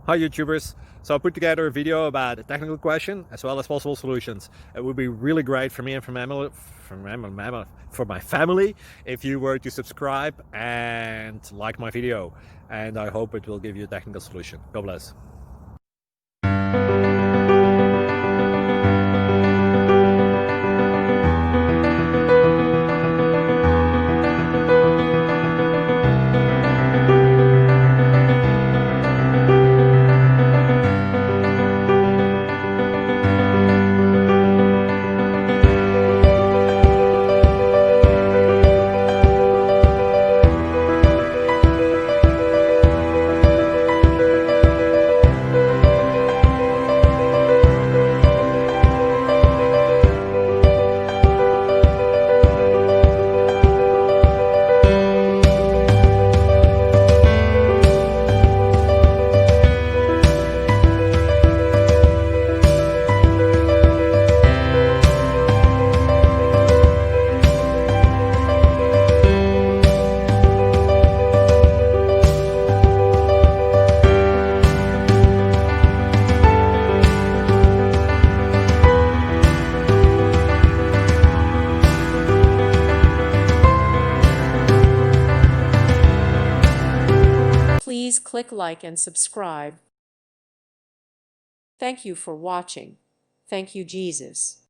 Hi YouTubers! So I put together a video about a technical question as well as possible solutions. It would be really great for me and for my family if you were to subscribe and like my video, and I hope it will give you a technical solution. God bless. Please click like and subscribe. Thank you for watching. Thank you, Jesus.